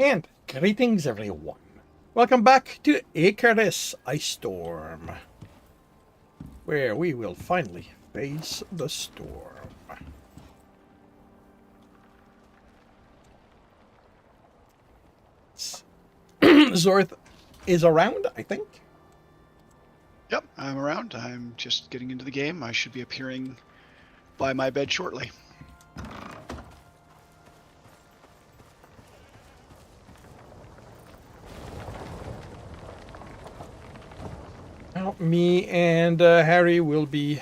And greetings everyone. Welcome back to Icarus IceStorm, where we will finally face the storm. Zorth is around, I think. Yep, I'm around. I'm just getting into the game. I should be appearing by my bed shortly. Now, me and Harry will be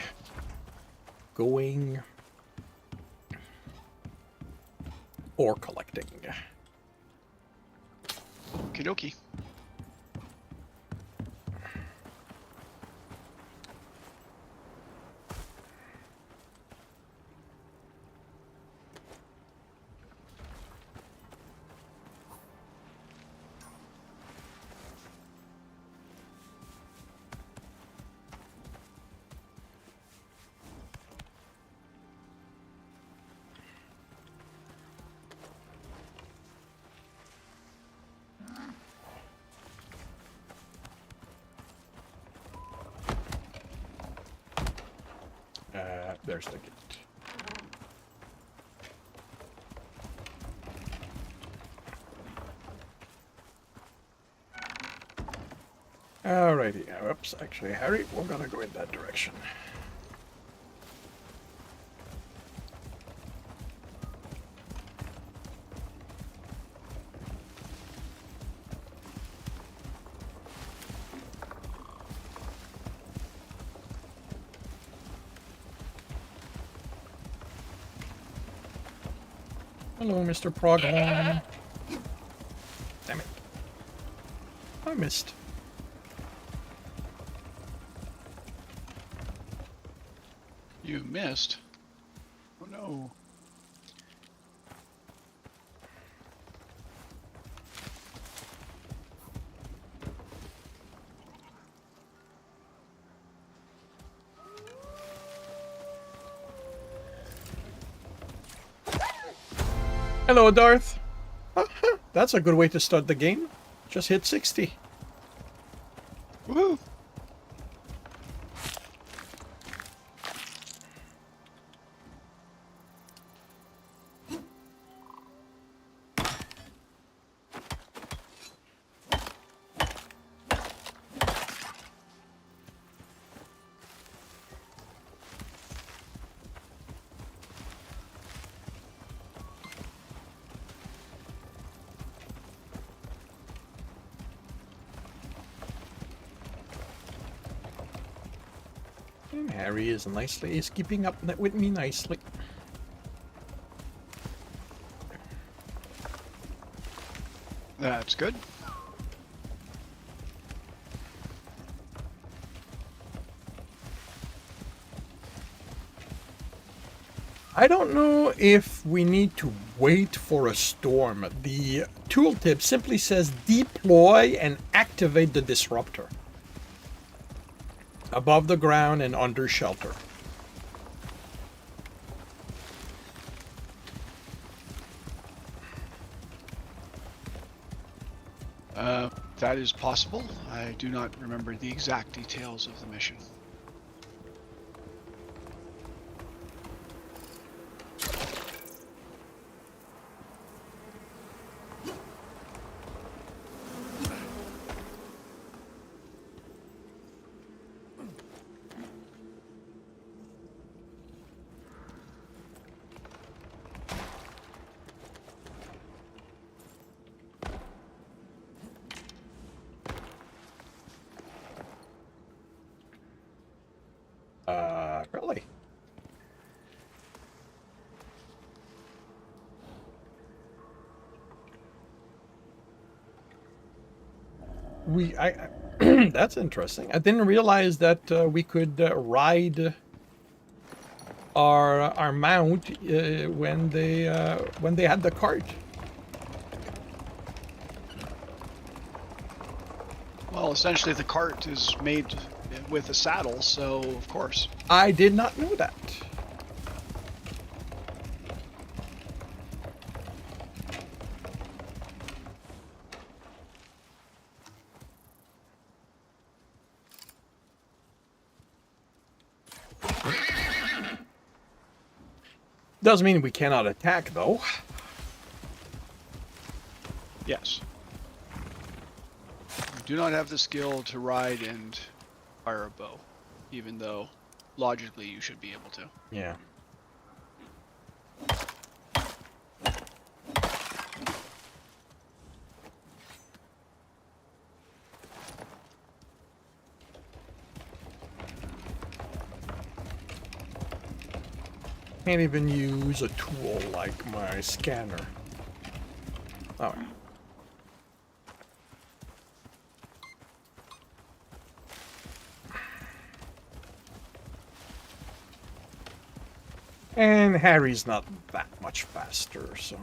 going ore collecting. Okie dokie. There's the gate. Alrighty, oops, actually, Harry, we're gonna go in that direction. Hello, Mr. Proghorn. Damn it. I missed. You missed. Oh no. Hello, Darth. That's a good way to start the game. Just hit 60. Woohoo! And Harry is keeping up with me nicely. That's good. I don't know if we need to wait for a storm. The tooltip simply says deploy and activate the disruptor above the ground and under shelter. That is possible. I do not remember the exact details of the mission. Really? That's interesting. I didn't realize that we could ride our mount when they had the cart. Well, essentially the cart is made with a saddle, so of course. I did not know that. Does mean we cannot attack, though. Yes. You do not have the skill to ride and fire a bow, even though logically you should be able to. Yeah. Can't even use a tool like my scanner. Oh. And Harry's not that much faster, so...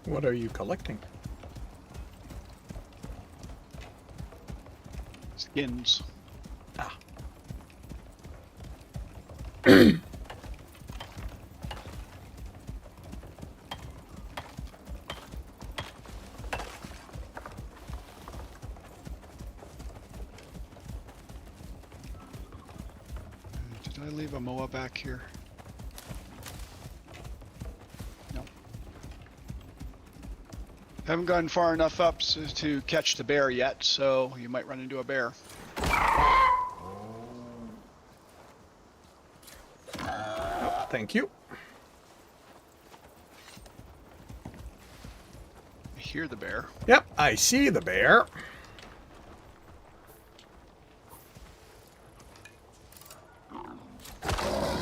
What are you collecting? Skins. Ah. Did I leave a MOA back here? No. Haven't gotten far enough up to catch the bear yet, so you might run into a bear. Oh, thank you. I hear the bear. Yep, I see the bear.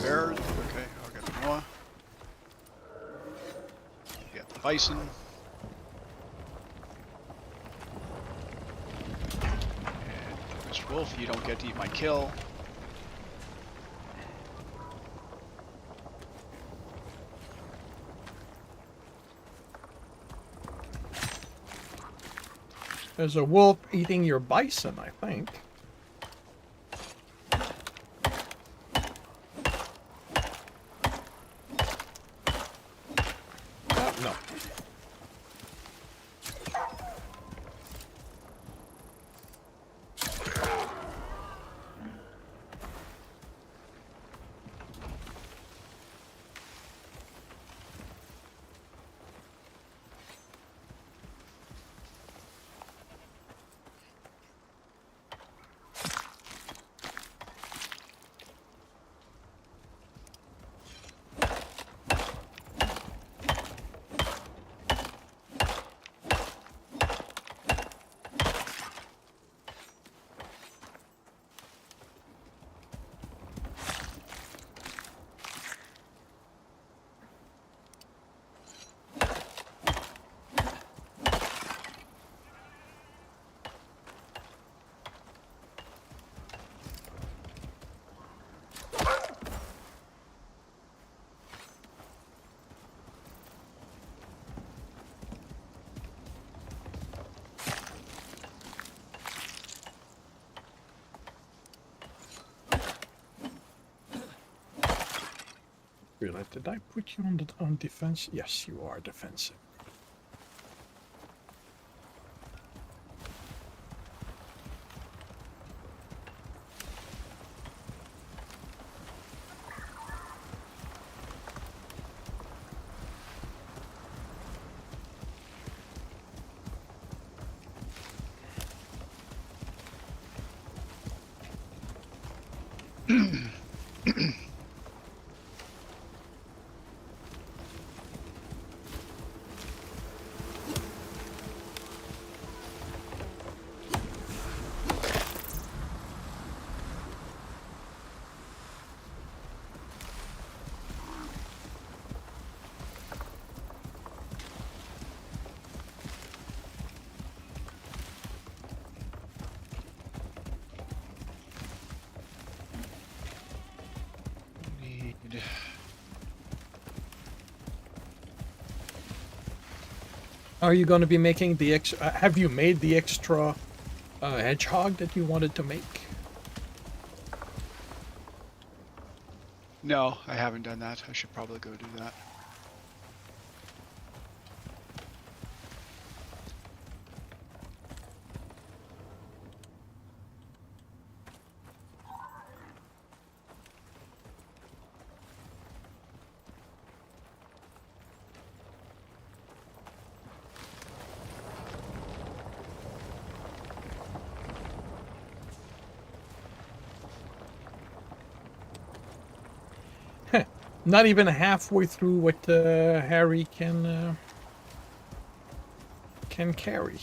Bear. Okay, I'll get the MOA. Get the bison. And Mr. Wolf, you don't get to eat my kill. There's a wolf eating your bison, I think. Oh, no. Really, did I put you on defense? Yes, you are defensive. Need. Are you going to be making the extra? Have you made the extra hedgehog that you wanted to make? No, I haven't done that. I should probably go do that. Not even halfway through what Harry can carry.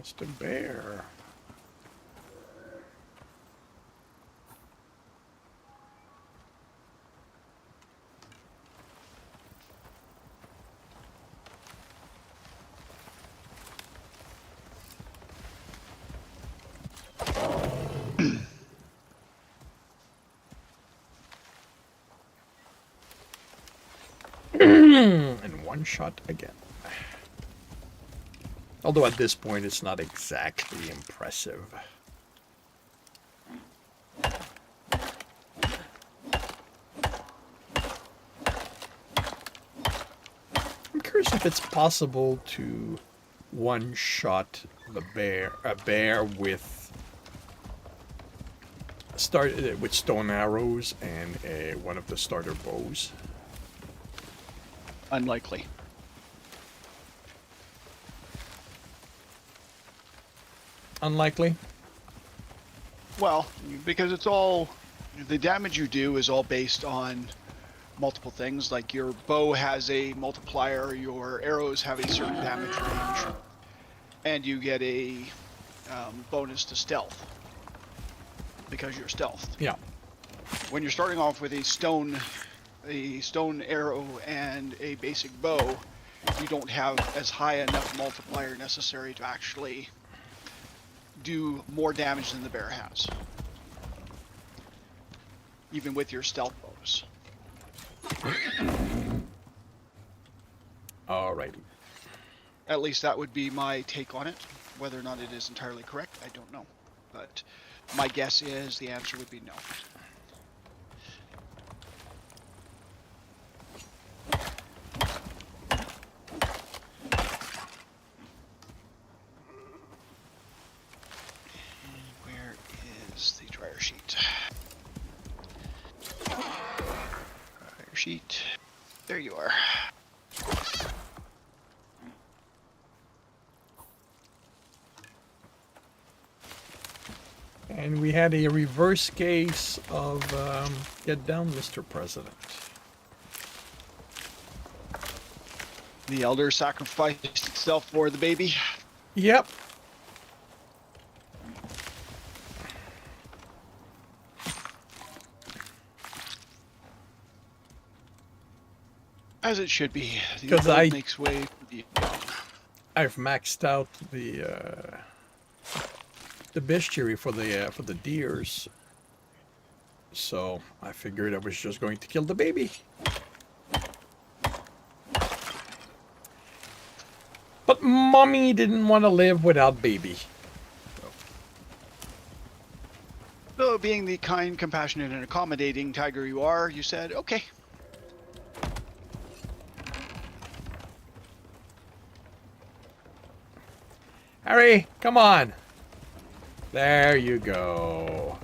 Mr. Bear. And one shot again. Although at this point it's not exactly impressive. I'm curious if it's possible to one-shot a bear with stone arrows and one of the starter bows. Unlikely. Unlikely? Well, because it's all... The damage you do is all based on multiple things. Like your bow has a multiplier, your arrows have a certain damage range, and you get a bonus to stealth because you're stealthed. Yeah. When you're starting off with a stone arrow and a basic bow, you don't have as high enough multiplier necessary to actually do more damage than the bear has, even with your stealth bonus. Alrighty. At least that would be my take on it. Whether or not it is entirely correct, I don't know. But my guess is the answer would be no. Where is the dryer sheet? Dryer sheet. There you are. And we had a reverse case of Get Down, Mr. President. The elder sacrificed itself for the baby. Yep. As it should be. The 'Cause old makes way for the young. I've maxed out the bestiary for the deers. So I figured I was just going to kill the baby. But mommy didn't want to live without baby. So, being the kind, compassionate, and accommodating tiger you are, you said, okay. Harry, come on. There you go.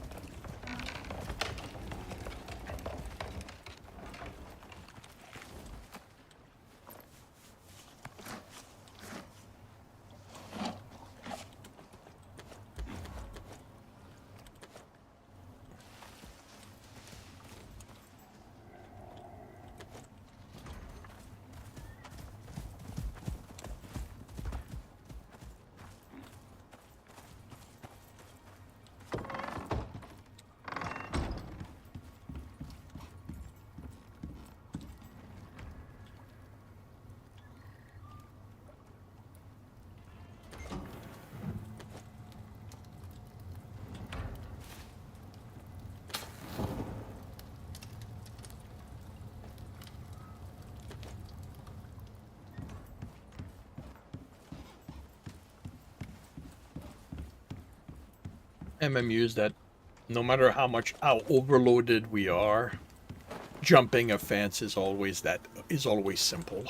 I'm amused that no matter how overloaded we are, jumping a fence is always simple.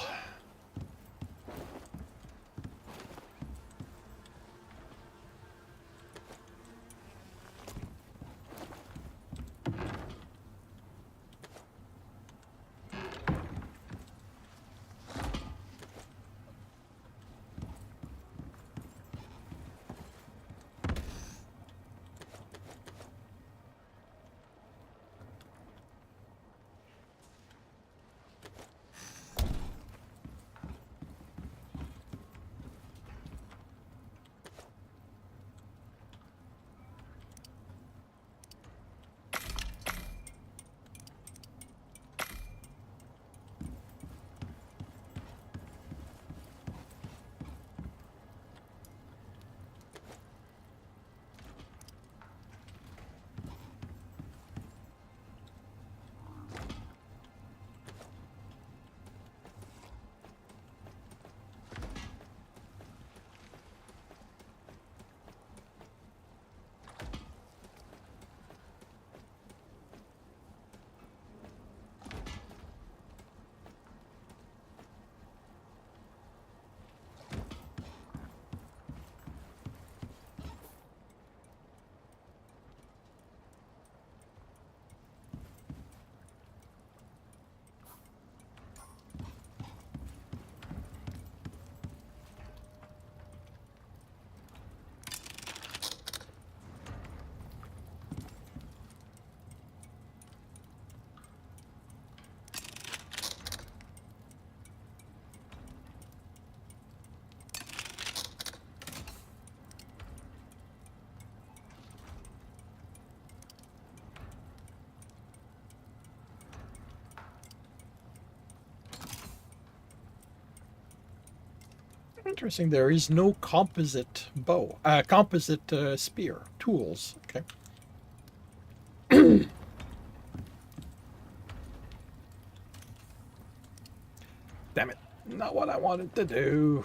Interesting. There is no composite bow, composite spear tools. Okay. Damn it! Not what I wanted to do.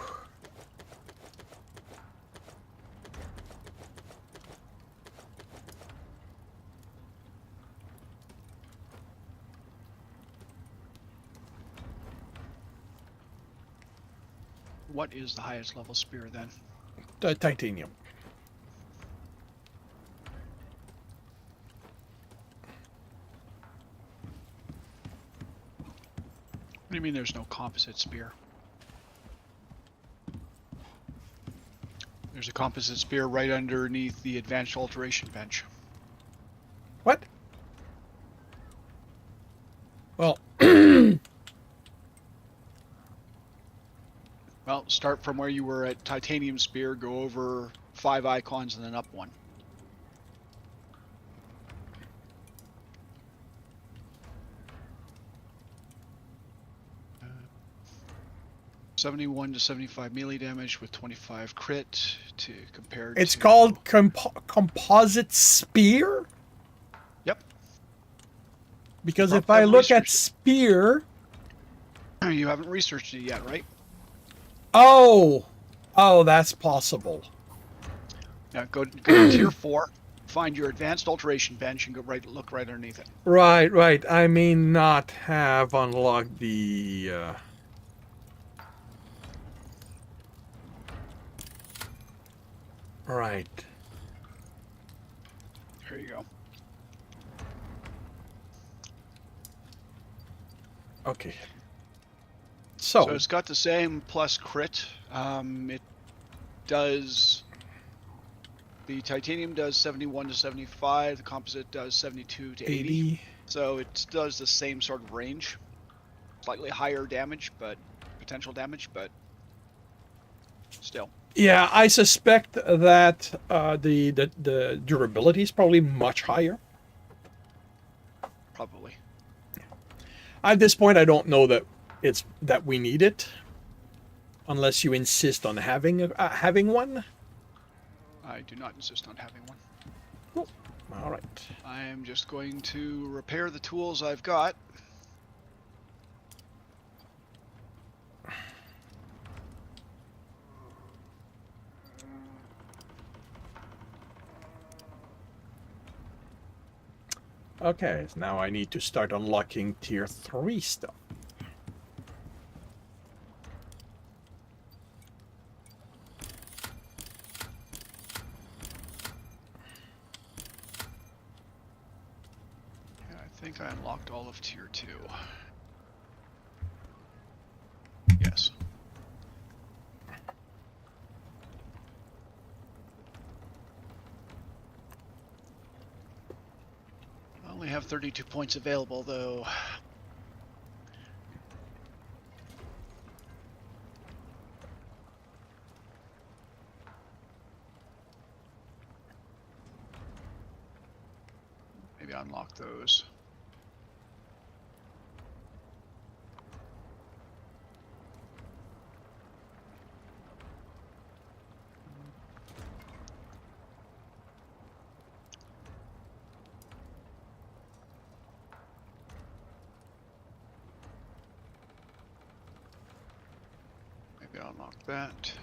What is the highest level spear then? Titanium. What do you mean there's no composite spear? There's a composite spear right underneath the advanced alteration bench. What? Well, Well, start from where you were at titanium spear, go over 5 icons and then up 1. Uh, 71 to 75 melee damage with 25 crit to compare it's to... called composite spear? Yep. Because Well, if I look at researched spear... You haven't researched it yet, right? Oh! Oh, that's possible. Now go to tier 4, find your advanced alteration bench and look right underneath it. Right, right. I may not have unlocked the... Right. Here you go. Okay. So it's got the same plus crit. It does... The titanium does 71 to 75, the composite does 72 to 80. So it does the same sort of range. Slightly higher damage, but potential damage, but still. Yeah, I suspect that the durability is probably much higher. Probably. At this point, I don't know that we need it, unless you insist on having one. I do not insist on having one. Cool. All right. I am just going to repair the tools I've got. Okay, so now I need to start unlocking tier 3 stuff. Yeah, I think I unlocked all of tier 2. Yes. I only have 32 points available, though. Maybe unlock those. Maybe I'll unlock that.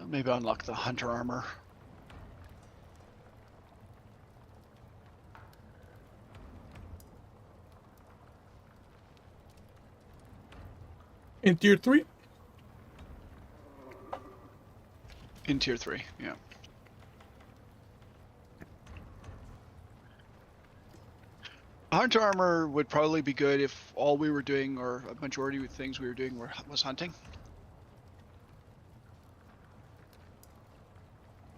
Maybe I'll unlock the hunter armor. In tier 3? In tier 3, yeah. Hunter armor would probably be good if all we were doing, or a majority of things we were doing, was hunting.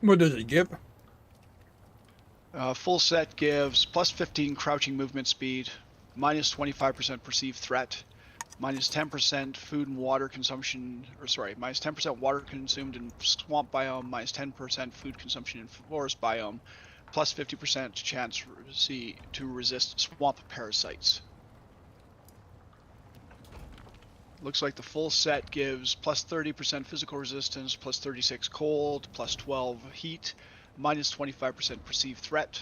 What does it give? Full set gives plus 15 crouching movement speed, minus 25% perceived threat, minus 10% food and water consumption, or sorry, minus 10% water consumed in swamp biome, minus 10% food consumption in forest biome, plus 50% chance to resist swamp parasites. Looks like the full set gives plus 30% physical resistance, plus 36 cold, plus 12 heat, minus 25% perceived threat,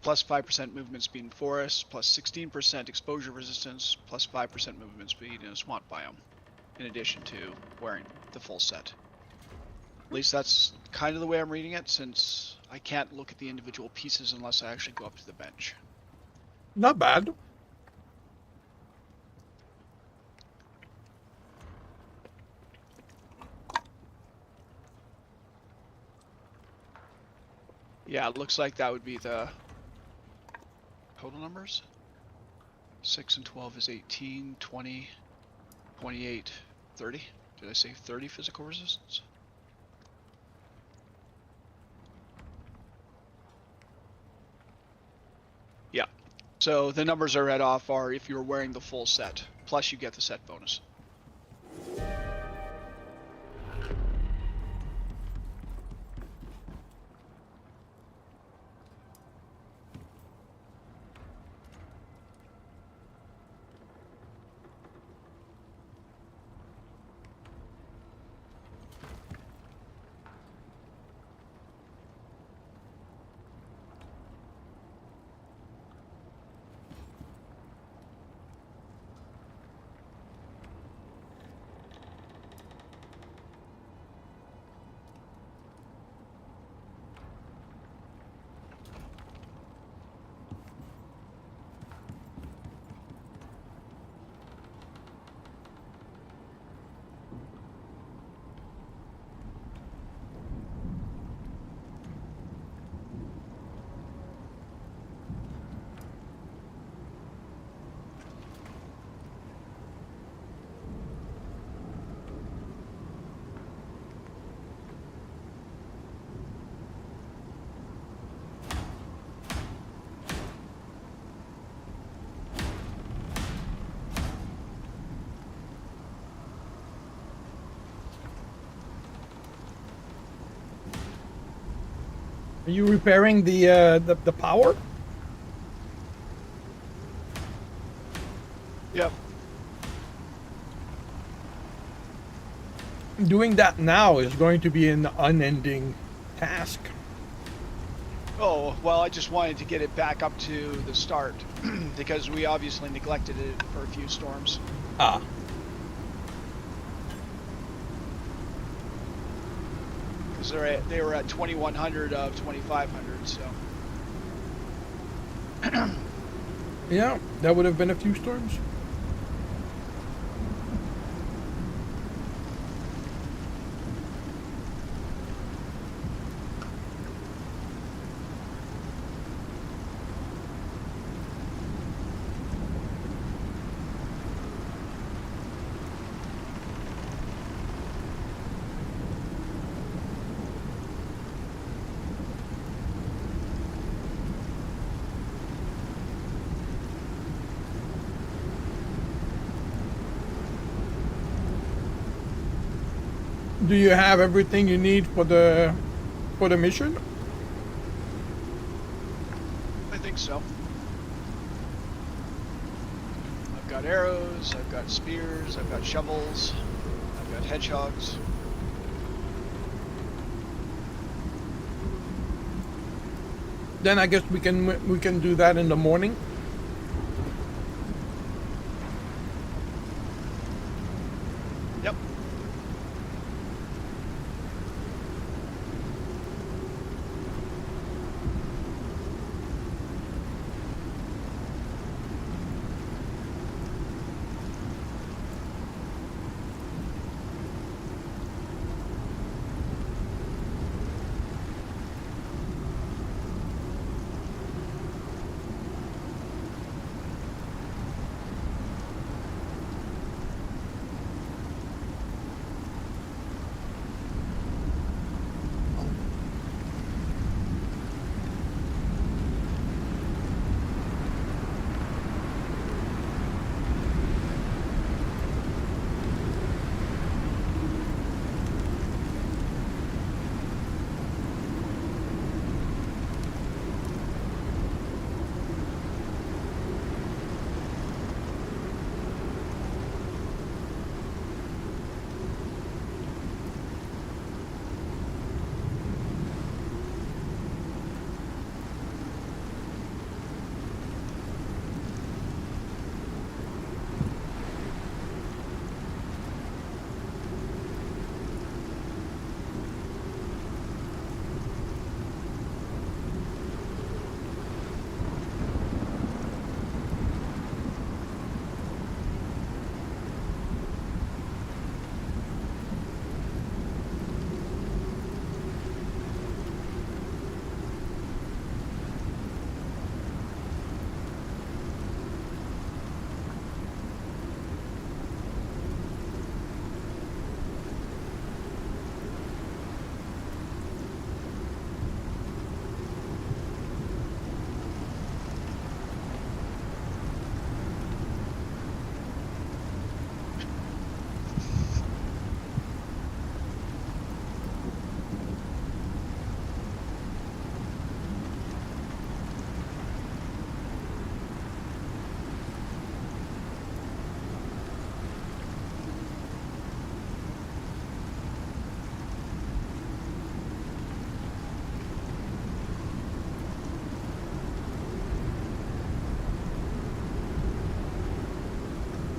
plus 5% movement speed in forest, plus 16% exposure resistance, plus 5% movement speed in a swamp biome, in addition to wearing the full set. At least that's kind of the way I'm reading it, since I can't look at the individual pieces unless I actually go up to the bench. Not bad. Yeah, it looks like that would be the total numbers. 6 and 12 is 18, 20, 28, 30. Did I say 30 physical resistance? Yeah. So the numbers I read off are if you're wearing the full set, plus you get the set bonus. Are you repairing the power? Yep. Doing that now is going to be an unending task. Oh, well, I just wanted to get it back up to the start because we obviously neglected it for a few storms. Ah. Because they were at 2100 of 2500, so. Yeah, that would have been a few storms. Do you have everything you need for the mission? I think so. I've got arrows, I've got spears, I've got shovels, I've got hedgehogs. Then I guess we can do that in the morning. Yep.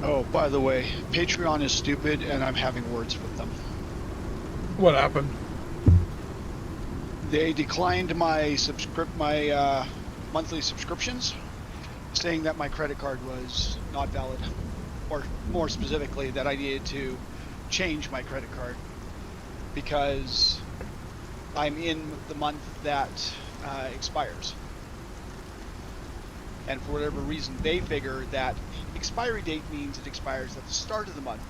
Oh, by the way, Patreon is stupid, and I'm having words with them. What happened? They declined my monthly subscriptions, saying that my credit card was not valid, or more specifically, that I needed to change my credit card because I'm in the month that expires. And for whatever reason, they figure that expiry date means it expires at the start of the month,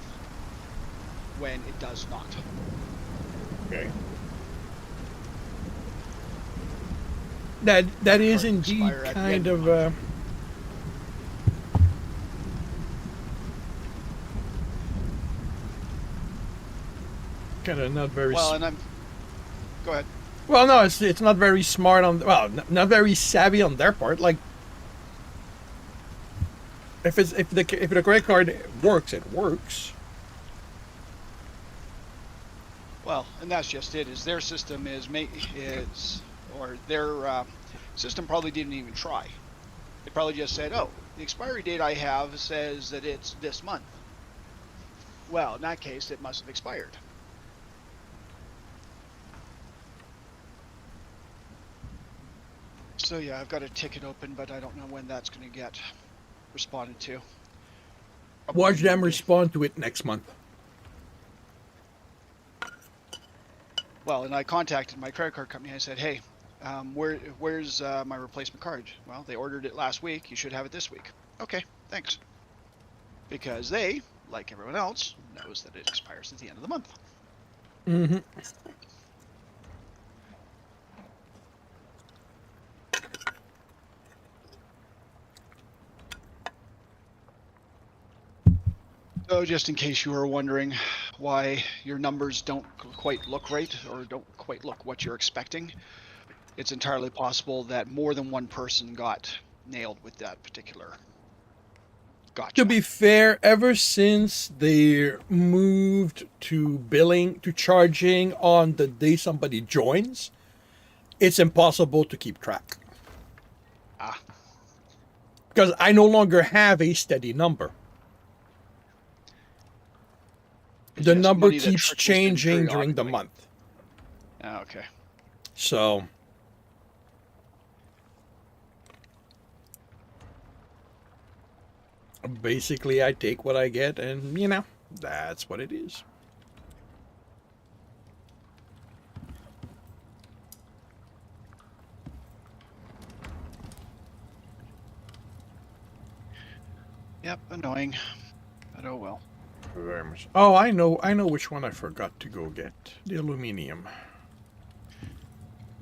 when it does not. Okay. That is indeed kind of kind of not very. Well, and I'm. Go ahead. Well, no, it's not very smart on. Well, not very savvy on their part. Like, if the credit card works, it works. Well, and that's just it. Is their system or their system probably didn't even try. They probably just said, "Oh, the expiry date I have says that it's this month." Well, in that case, it must have expired. So yeah, I've got a ticket open, but I don't know when that's going to get responded to. Watch them respond to it next month. Well, and I contacted my credit card company. I said, "Hey, where's my replacement card?" Well, they ordered it last week. You should have it this week. Okay, thanks. Because they, like everyone else, knows that it expires at the end of the month. Mm-hmm. So just in case you were wondering why your numbers don't quite look right or don't quite look what you're expecting, it's entirely possible that more than one person got nailed with that particular gotcha. To be fair, ever since they moved to charging on the day somebody joins, it's impossible to keep track. Ah. Because I no longer have a steady number. The number keeps changing during the month. Oh, okay. So basically I take what I get and, that's what it is. Yep, annoying. But oh well. Very much. Oh, I know which one I forgot to go get. The aluminium.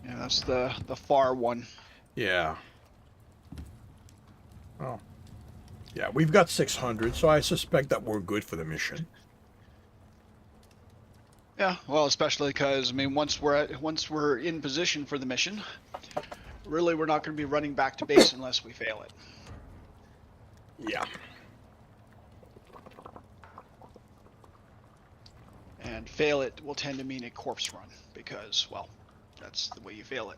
Yeah, that's the far one. Yeah. Oh. Yeah, we've got 600, so I suspect that we're good for the mission. Yeah, well, especially because once we're in position for the mission, really we're not going to be running back to base unless we fail it. Yeah. And fail it will tend to mean a corpse run because, well, that's the way you fail it.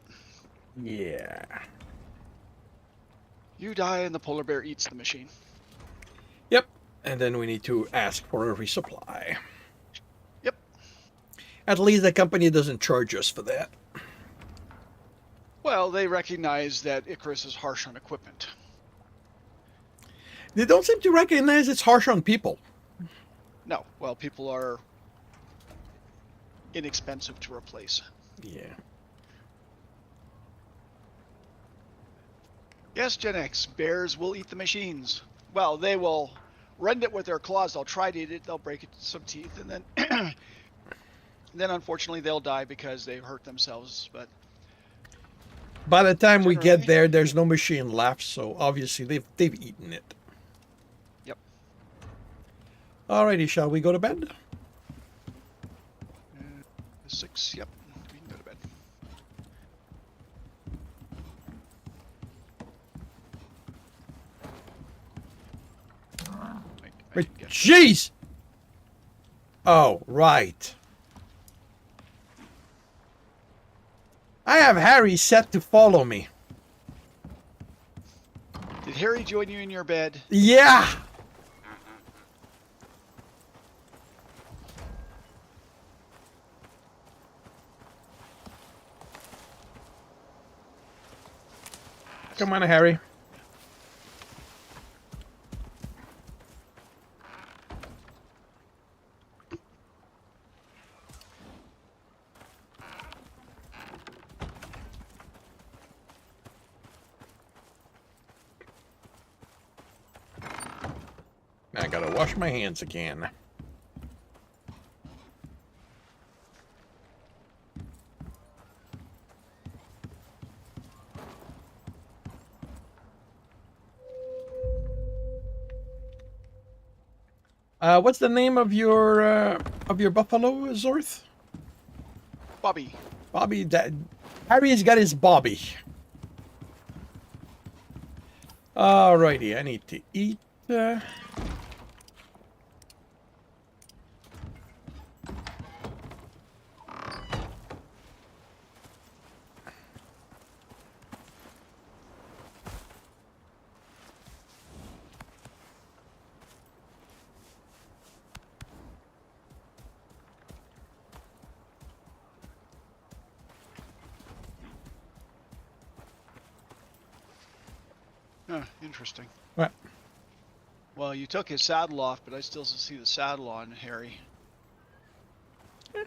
Yeah. You die and the polar bear eats the machine. Yep. And then we need to ask for a resupply. Yep. At least the company doesn't charge us for that. Well, they recognize that Icarus is harsh on equipment. They don't seem to recognize it's harsh on people. No. Well, people are inexpensive to replace. Yeah. Yes, Gen X, bears will eat the machines. Well, they will rend it with their claws. They'll try to eat it. They'll break it some teeth, and then unfortunately they'll die because they hurt themselves. But by the time we get there, there's no machine left. So obviously they've eaten it. Yep. Alrighty, shall we go to bed? 6. Yep. We can go to bed. Jeez! Oh, right. I have Harry set to follow me. Did Harry join you in your bed? Yeah! come on, Harry. I gotta wash my hands again. What's the name of your buffalo, Zorth? Bobby. Bobby. Harry's got his Bobby. Alrighty, I need to eat. Interesting. What? Well, you took his saddle off, but I still see the saddle on Harry. Yeah.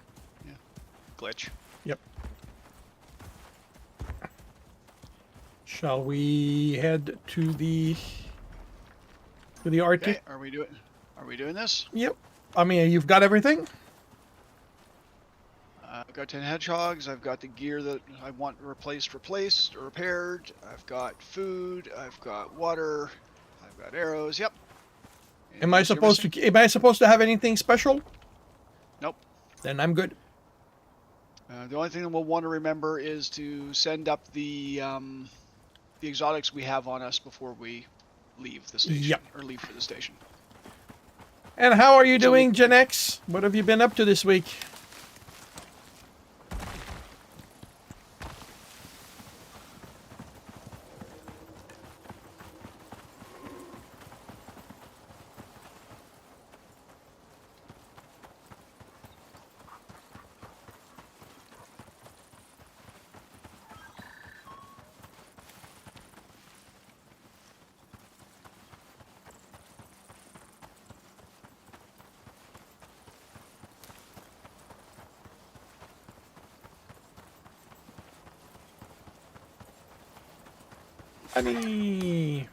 Glitch. Yep. Shall we head to the Arctic? Okay, are we doing this? Yep. I mean, you've got everything? I've got 10 hedgehogs. I've got the gear that I want replaced or repaired. I've got food. I've got water. I've got arrows. Yep. Am I supposed to have anything special? Nope. Then I'm good. The only thing that we'll want to remember is to send up the exotics we have on us before we leave the station. Yep. Or leave for the station. And how are you doing, Gen X? What have you been up to this week? Honey.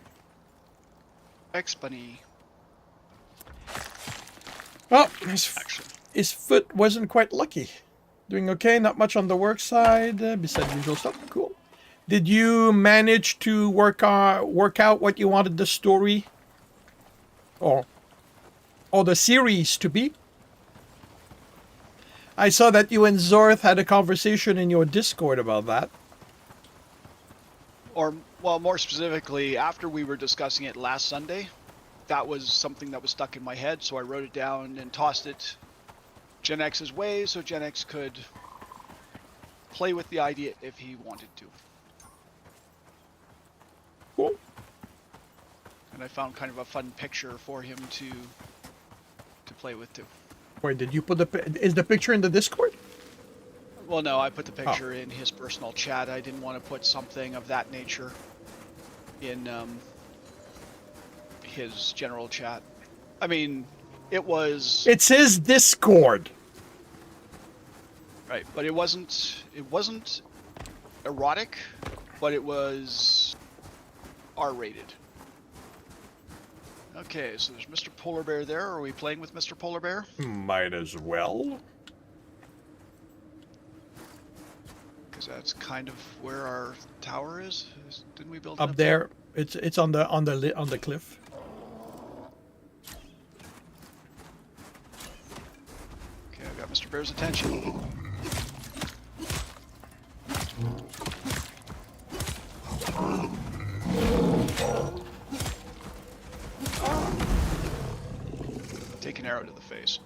X-Bunny. Well, his foot wasn't quite lucky. Doing okay, not much on the work side, besides usual stuff. Cool. Did you manage to work out what you wanted the story or the series to be? I saw that you and Zorth had a conversation in your Discord about that. Or, well, more specifically, after we were discussing it last Sunday, that was something that was stuck in my head, so I wrote it down and tossed it Gen X's way so Gen X could play with the idea if he wanted to. Cool. And I found kind of a fun picture for him to play with too. Wait, did you put is the picture in the Discord? Well, no, I put the picture in his personal chat. I didn't want to put something of that nature in his general chat. I mean, It's his Discord. Right, but it wasn't erotic, but it was R-rated. Okay, so there's Mr. Polar Bear there. Are we playing with Mr. Polar Bear? Might as well. Because that's kind of where our tower is. Didn't we build it Up there? It's on the cliff. Okay, I've got Mr. Bear's attention. Take an arrow to the face.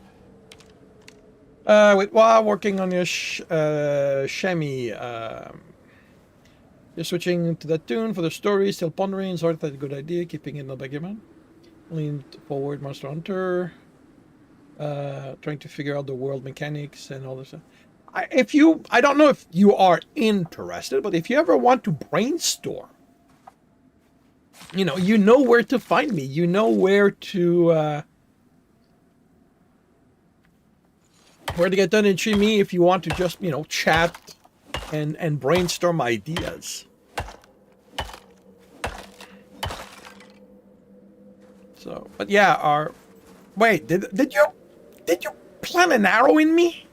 While working on your chamois, you're switching to that tune for the story, still pondering, sort of a good idea, keeping it in the document. Leaned forward, Monster Hunter, trying to figure out the world mechanics and all this stuff. I don't know if you are interested, but if you ever want to brainstorm you know where to find me. You know where to get done and me if you want to just, chat and brainstorm ideas. So, but yeah, wait, did you plant an arrow in me?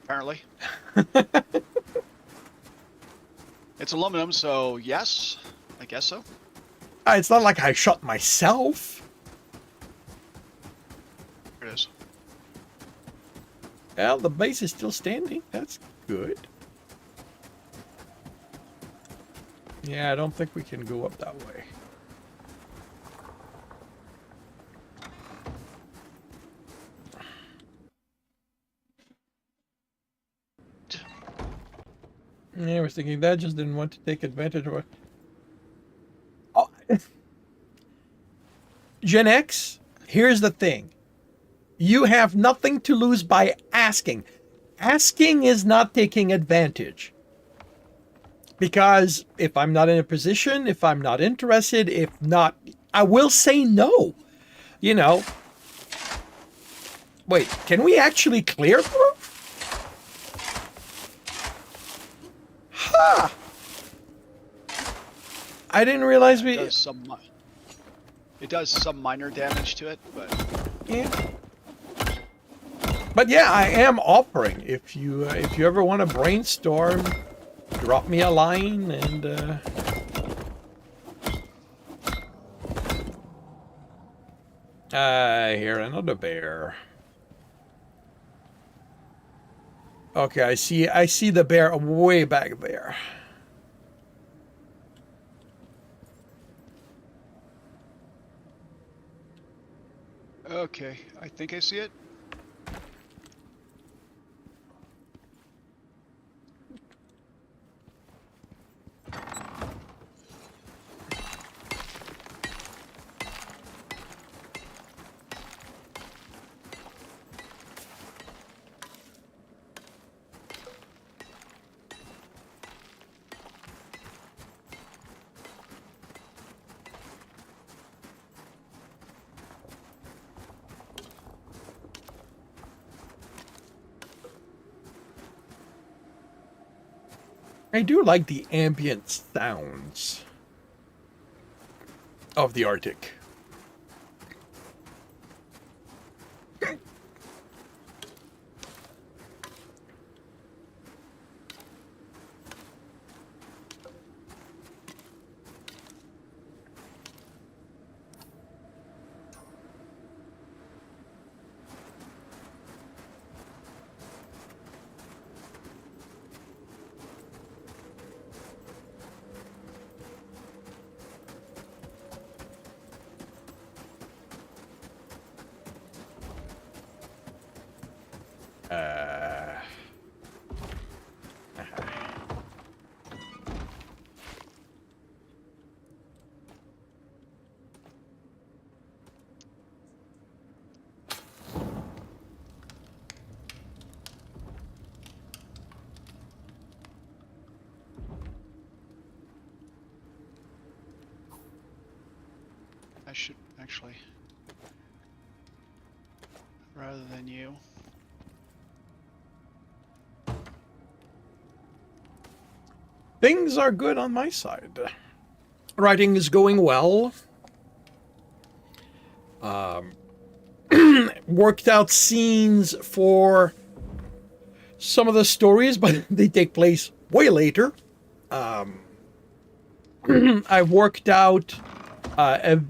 Apparently. It's aluminum, so yes, I guess so. It's not like I shot myself. There it is. Well, the base is still standing. That's good. Yeah, I don't think we can go up that way. Yeah, I was thinking that just didn't want to take advantage of it. Oh, Gen X, here's the thing. You have nothing to lose by asking. Asking is not taking advantage. Because if I'm not in a position, if I'm not interested, if not, I will say no. Wait, can we actually clear the roof? Huh. I didn't realize we... It does some minor damage to it, but... Yeah. But yeah, I am offering. If you ever want to brainstorm, drop me a line and... I hear another bear. Okay, I see the bear way back there. Okay, I think I see it. I do like the ambient sounds of the Arctic. I should actually, rather than you. Things are good on my side. Writing is going well. Worked out scenes for some of the stories, but they take place way later. I've worked out a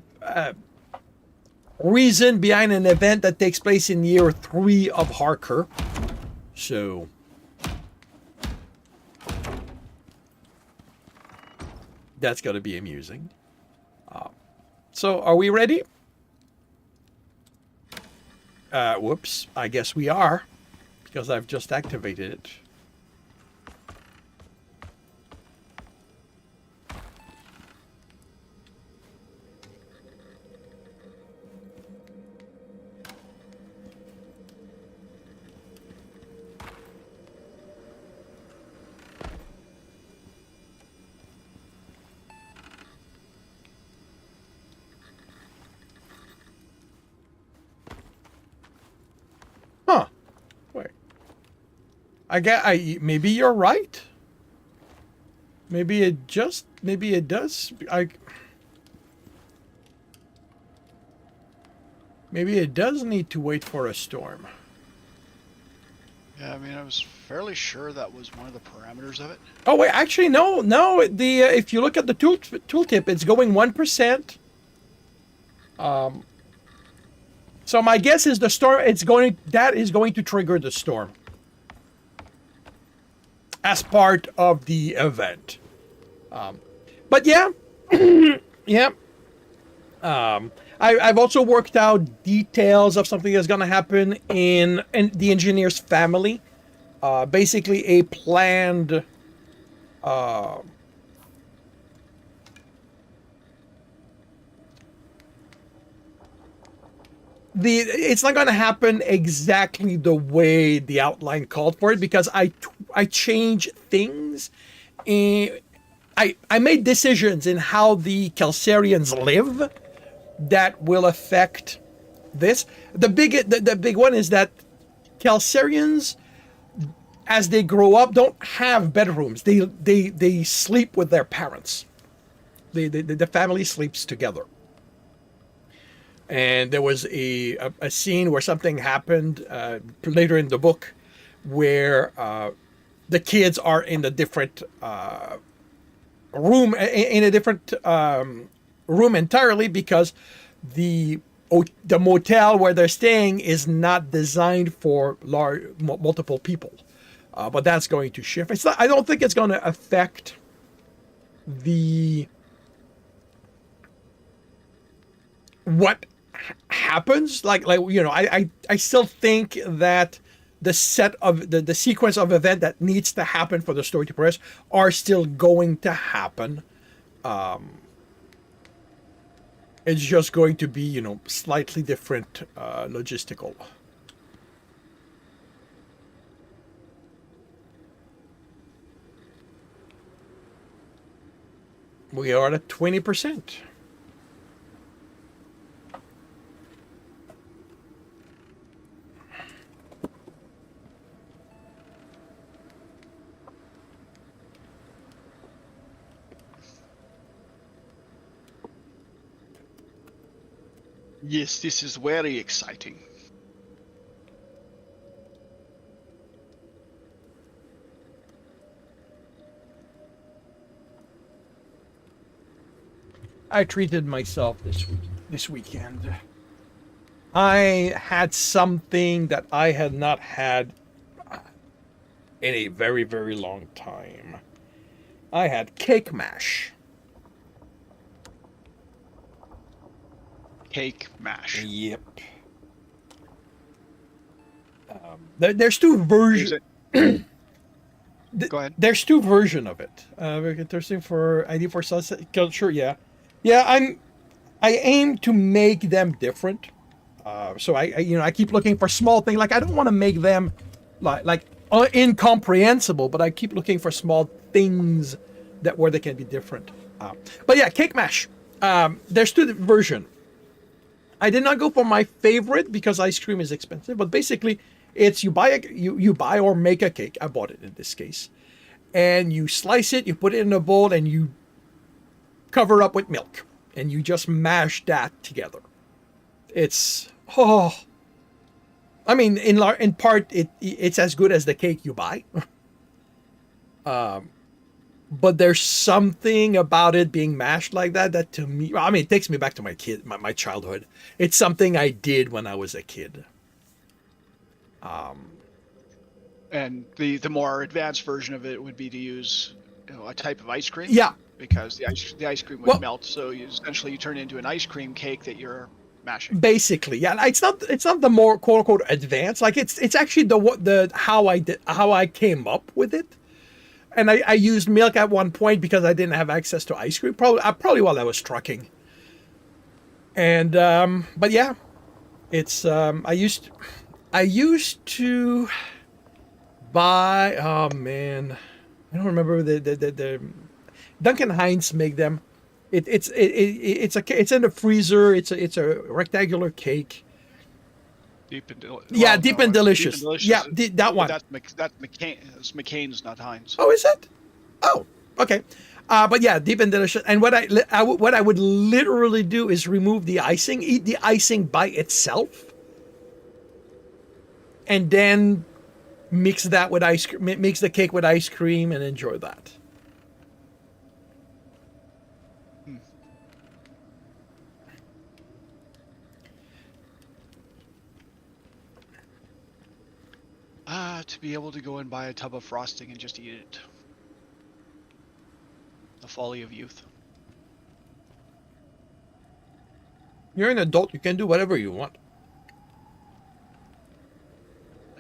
reason behind an event that takes place in year 3 of Harker. So... that's going to be amusing. So, are we ready? Whoops. I guess we are. Because I've just activated it. Maybe you're right. Maybe it does. Maybe it does need to wait for a storm. Yeah, I mean, I was fairly sure that was one of the parameters of it. Oh wait, actually no. The if you look at the tooltip, it's going 1%. So my guess is the storm. That is going to trigger the storm as part of the event. But yeah, yeah. I've also worked out details of something that's going to happen in the engineer's family. Basically, a planned. It's not going to happen exactly the way the outline called for it because I change things. I made decisions in how the Calcarians live that will affect this. The big one is that Calcarians, as they grow up, don't have bedrooms. They sleep with their parents. The family sleeps together. And there was a scene where something happened later in the book where the kids are in a different room, in a different room entirely because the motel where they're staying is not designed for multiple people. But that's going to shift. I don't think it's going to affect what happens. I still think that the set of the sequence of event that needs to happen for the story to progress are still going to happen. It's just going to be, slightly different logistical. We are at 20%. Yes, this is very exciting. I treated myself this weekend. I had something that I had not had in a very, very long time. I had cake mash. Cake mash. Yep. There's two versions. Go ahead. There's two versions of it. We're interesting for ID for culture. Yeah, I aim to make them different. So I keep looking for small things. Like I don't want to make them like incomprehensible, but I keep looking for small things where they can be different. But yeah, cake mash. There's two versions. I did not go for my favorite because ice cream is expensive, but basically it's you buy or make a cake. I bought it in this case. And you slice it, you put it in a bowl, and you cover it up with milk. And you just mash that together. I mean, in part, it's as good as the cake you buy. But there's something about it being mashed like that to me, I mean, it takes me back to my childhood. It's something I did when I was a kid. And the more advanced version of it would be to use a type of ice cream. Yeah. Because the ice cream would melt, so essentially you turn it into an ice cream cake that you're mashing. Basically, yeah. It's not the more quote unquote advanced. Like it's actually how I came up with it. And I used milk at one point because I didn't have access to ice cream. Probably while I was trucking. And but yeah, it's I used to buy. Oh man, I don't remember the Duncan Hines make them. It's in the freezer. It's a rectangular cake. Deep and Yeah, Deep and Delicious. Deep and Delicious. Yeah, that one. That's McCain's, not Heinz. Oh, is it? Oh, okay. But yeah, Deep and Delicious. And what I would literally do is remove the icing, eat the icing by itself, and then mix that with ice cream, mix the cake with ice cream, and enjoy that. To be able to go and buy a tub of frosting and just eat it. The folly of youth. You're an adult. You can do whatever you want.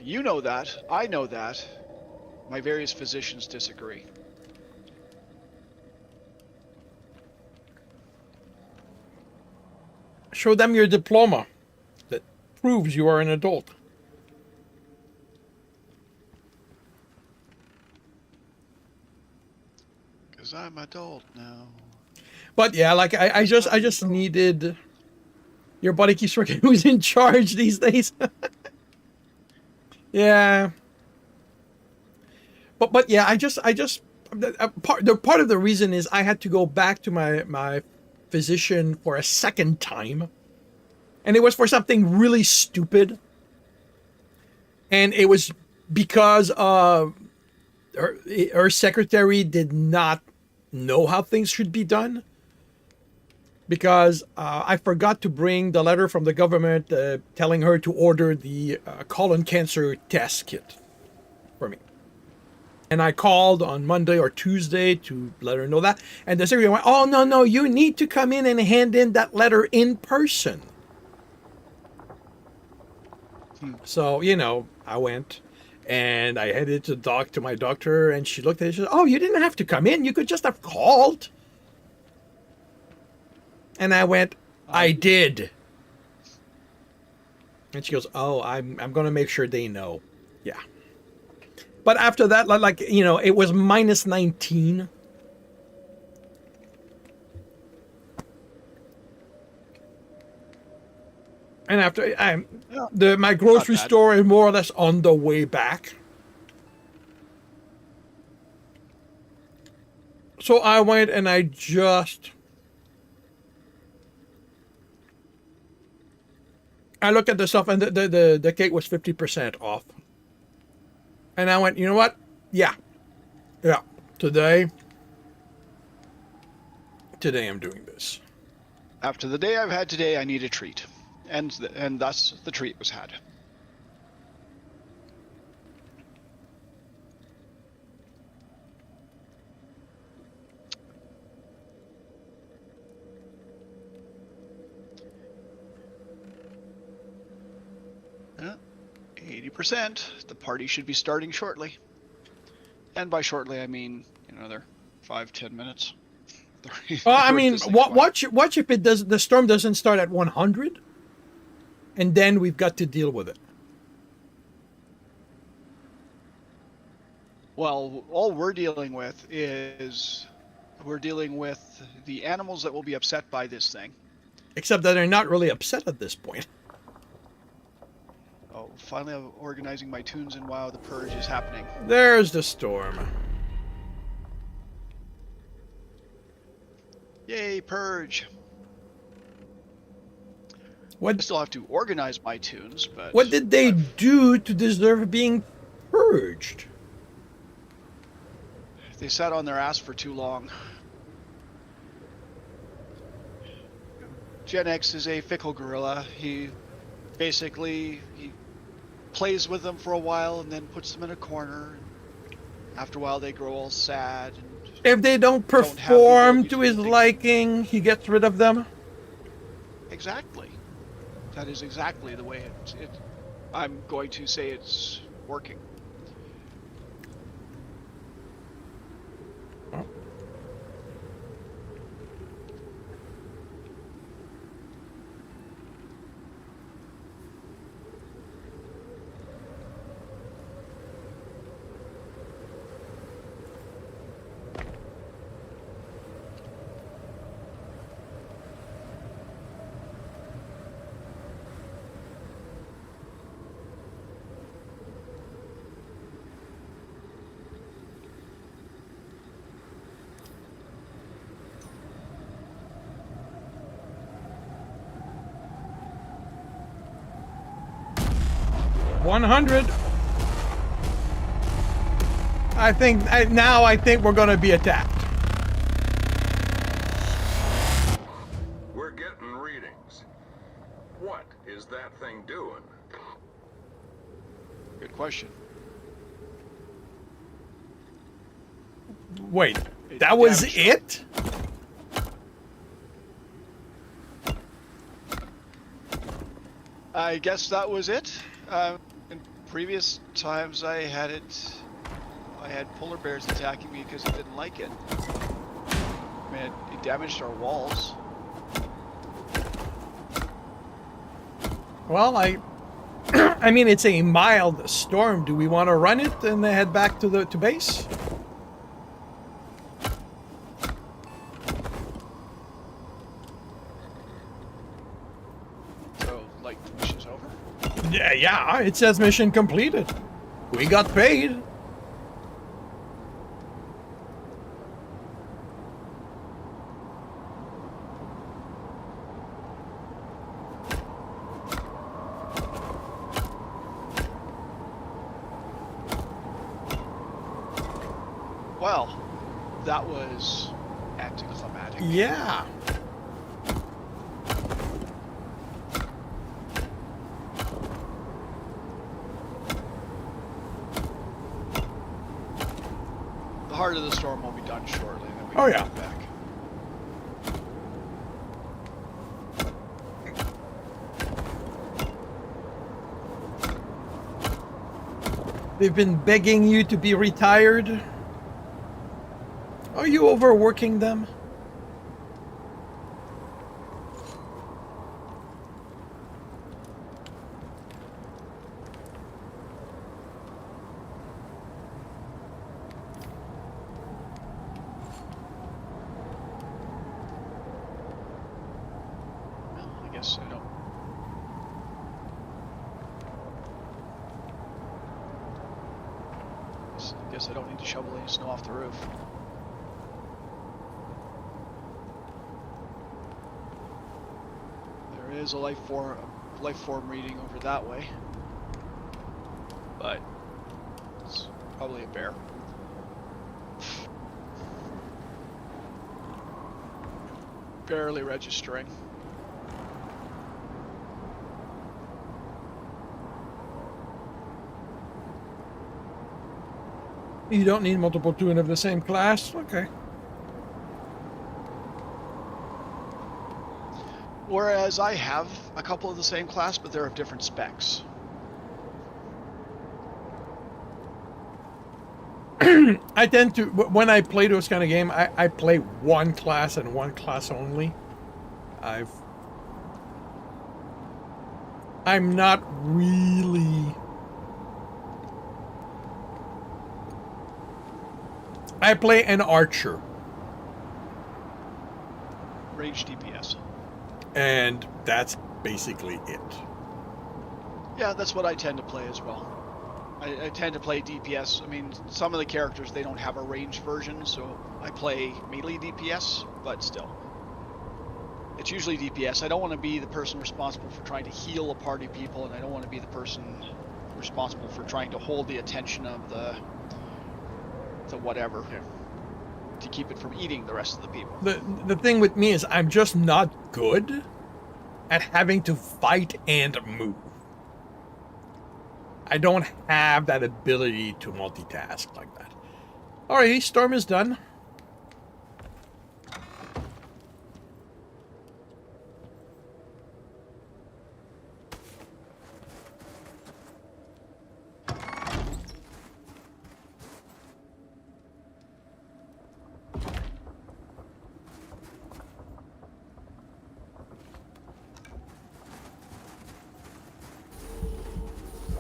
You know that. I know that. My various physicians disagree. Show them your diploma that proves you are an adult. Because I'm adult now. But yeah, like I just needed. Your buddy keeps working. Who's in charge these days? Yeah. But yeah, I just part of the reason is I had to go back to my physician for a second time, and it was for something really stupid, and it was because her secretary did not know how things should be done, because I forgot to bring the letter from the government telling her to order the colon cancer test kit for me. And I called on Monday or Tuesday to let her know that. And the secretary went, oh, no, you need to come in and hand in that letter in person. So, I went and I headed to my doctor, and she looked at it and she said, oh, you didn't have to come in. You could just have called. And I went, I did. And she goes, oh, I'm going to make sure they know. Yeah. But after that, it was minus 19. And after my grocery store is more or less on the way back. So I went and I looked at the stuff, and the cake was 50% off. And I went, you know what? Yeah. Today I'm doing this. After the day I've had today, I need a treat. And thus the treat was had. Yeah, 80%. The party should be starting shortly. And by shortly, I mean another 5-10 minutes. Well, I mean, watch if the storm doesn't start at 100, and then we've got to deal with it. Well, all we're dealing with is the animals that will be upset by this thing. Except that they're not really upset at this point. Oh, finally I'm organizing my tunes, and wow, the purge is happening. There's the storm. Yay, purge. I still have to organize my tunes, but... What did they do to deserve being purged? They sat on their ass for too long. Gen X is a fickle gorilla. He plays with them for a while and then puts them in a corner. After a while, they grow all sad. And if they don't perform to his liking, he gets rid of them? Exactly. That is exactly the way I'm going to say it's working. Oh. 100. I think we're going to be attacked. We're getting readings. What is that thing doing? Good question. Wait, that was damaged it? I guess that was it. In previous times, I had polar bears attacking me because it didn't like it. I mean, it damaged our walls. Well, I mean, it's a mild storm. Do we want to run it and then head back to base? So, like, the mission's over? Yeah, it says mission completed. We got paid. Well, that was anticlimactic. Yeah. The heart of the storm will be done shortly, and then we Oh, can yeah. get back. They've been begging you to be retired. Are you overworking them? Well, I guess I don't. I guess I don't need to shovel any snow off the roof. There is a life form reading over that way, but it's probably a bear. Barely registering. You don't need multiple tune of the same class? Okay. Whereas I have a couple of the same class, but they're of different specs. I tend to, when I play those kind of game, I play one class and one class only. I'm not really... I play an archer. Range DPS. And that's basically it. Yeah, that's what I tend to play as well. I tend to play DPS. I mean, some of the characters, they don't have a ranged version, so I play melee DPS, but still. It's usually DPS. I don't want to be the person responsible for trying to heal a party of people, and I don't want to be the person responsible for trying to hold the attention of the whatever, to keep it from eating the rest of the people. The thing with me is I'm just not good at having to fight and move. I don't have that ability to multitask like that. Alrighty, storm is done.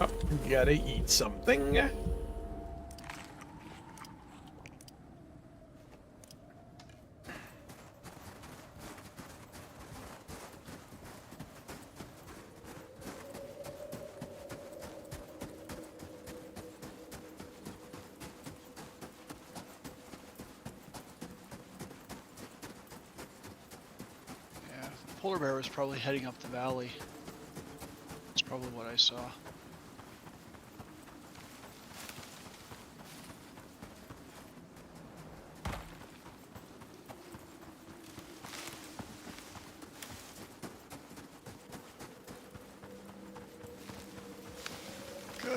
Oh, gotta eat something. Yeah, polar bear was probably heading up the valley. That's probably what I saw.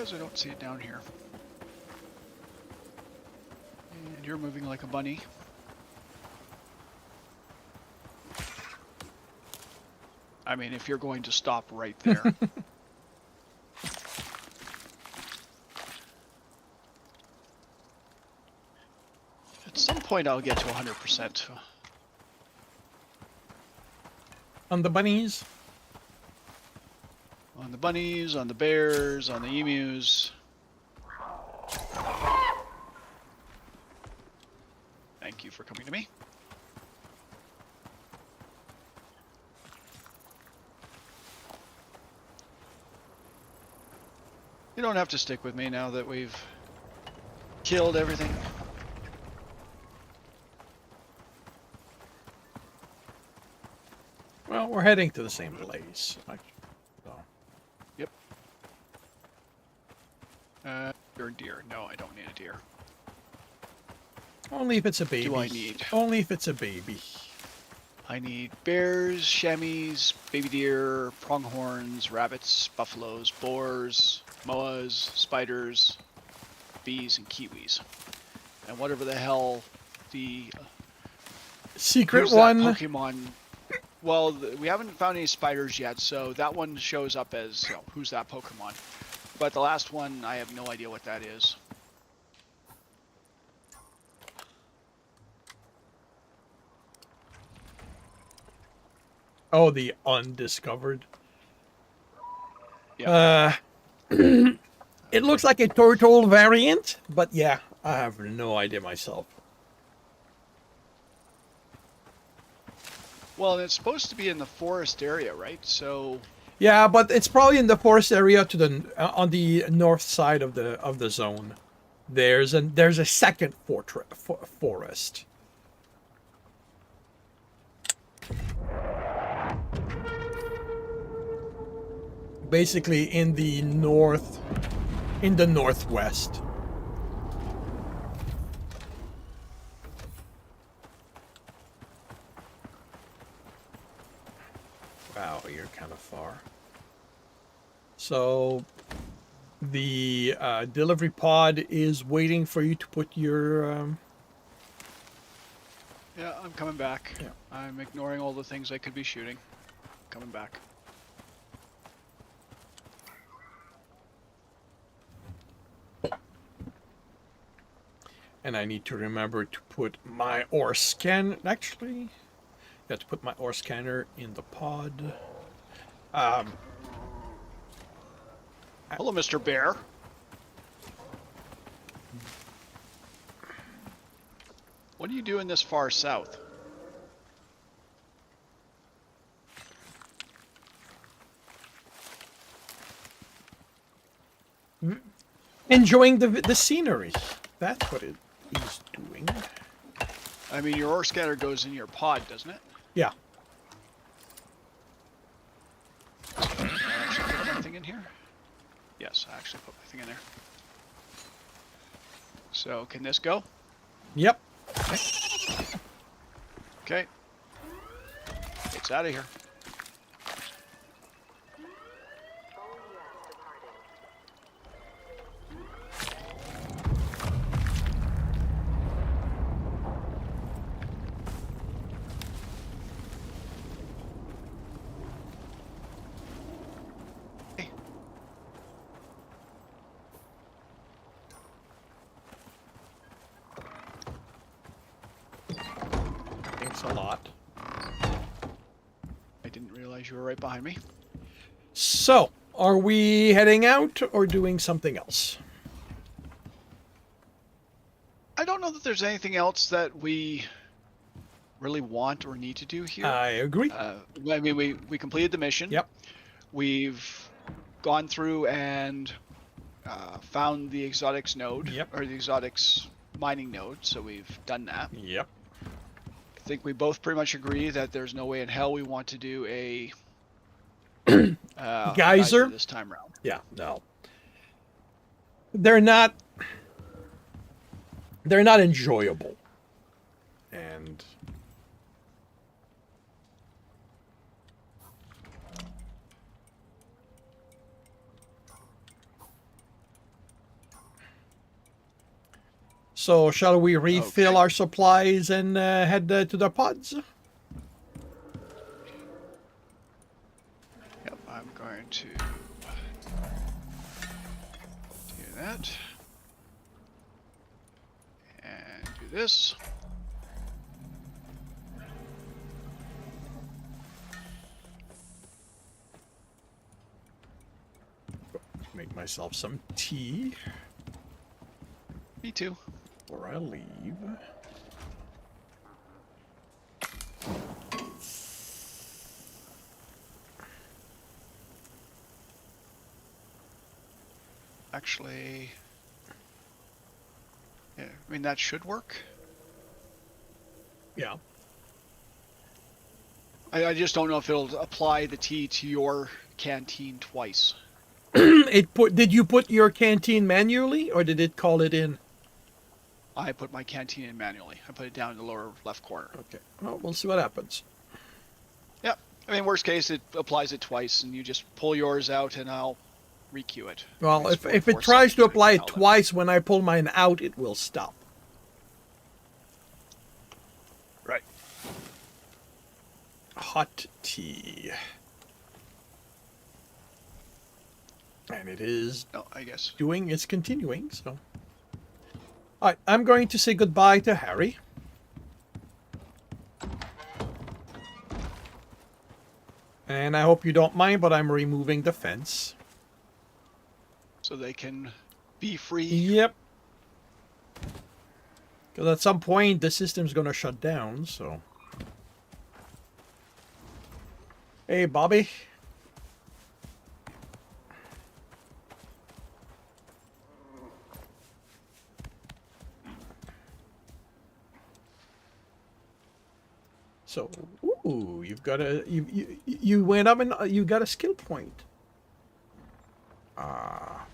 because I don't see it down here. And you're moving like a bunny. I mean, if you're going to stop right there. At some point, I'll get to 100%. On the bunnies. On the bunnies, on the bears, on the emus. Thank you for coming to me. You don't have to stick with me now that we've killed everything. Well, we're heading to the same place. So. Yep. You're a deer. No, I don't need a deer. Only if it's a baby. Do I need? Only if it's a baby. I need bears, chamois, baby deer, pronghorns, rabbits, buffaloes, boars, moas, spiders, bees, and kiwis. And whatever the hell the Secret who's one. that Pokemon. Well, we haven't found any spiders yet, so that one shows up as, you know, who's that Pokemon. But the last one, I have no idea what that is. Oh, the undiscovered. Yeah. It looks like a turtle variant, but yeah, I have no idea myself. Well, it's supposed to be in the forest area, right? So Yeah, but it's probably in the forest area to the on the north side of the zone. There's a second forest. Basically in the northwest. Wow, you're kind of far. So the delivery pod is waiting for you to put your yeah, I'm coming back. Yeah. I'm ignoring all the things I could be shooting. Coming back. and I need to remember to put my ore scan. Actually, I have to put my ore scanner in the pod. Hello, Mr. Bear. What are you doing this far south? Enjoying the scenery. That's what it is doing. I mean, your ore scatter goes in your pod, doesn't it? Yeah. Did I actually put my thing in here? Yes, I actually put my thing in there. So, can this go? Yep. Okay. It's out of here. Thanks a lot. I didn't realize you were right behind me. So, are we heading out or doing something else? I don't know that there's anything else that we really want or need to do here. I agree. I mean, we completed the mission. Yep. We've gone through and found the exotics node, Yep. or the exotics mining node, so we've done that. Yep. I think we both pretty much agree that there's no way in hell we want to do a Geyser this time around. Yeah, no. They're not enjoyable. And So shall we refill Okay. our supplies and head to the pods? Yep, I'm going to do that. And do this. Make myself some tea Me too. before I leave. Actually, yeah, I mean, that should work. Yeah. I just don't know if it'll apply the tea to your canteen twice. Did you put your canteen manually or did it call it in? I put my canteen in manually. I put it down in the lower left corner. Okay. Well, we'll see what happens. Yep. I mean, worst case, it applies it twice, and you just pull yours out, and I'll requeue it. Well, It's if it 44 tries to seconds, apply I it can tell twice when I pull mine out, it will stop. them. Right. Hot tea. And it is No, I guess. it's continuing, so. Alright, I'm going to say goodbye to Harry. And I hope you don't mind, but I'm removing the fence. So they can be free. Yep. Because at some point, the system's going to shut down, so. Hey, Bobby. So, ooh, you've got you went up and you got a skill point. Ah.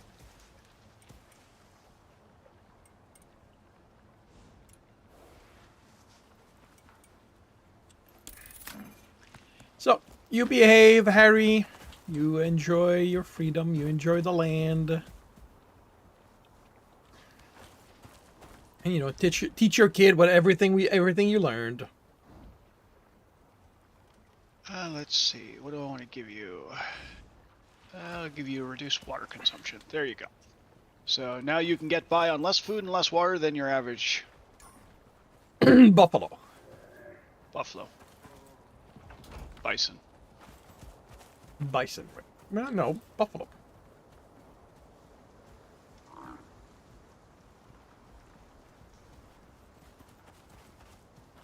So, you behave, Harry. You enjoy your freedom. You enjoy the land. And, you know, teach your kid everything you learned. Let's see. What do I want to give you? I'll give you a reduced water consumption. There you go. So now you can get by on less food and less water than your average Buffalo. buffalo. Bison. Bison. No, buffalo.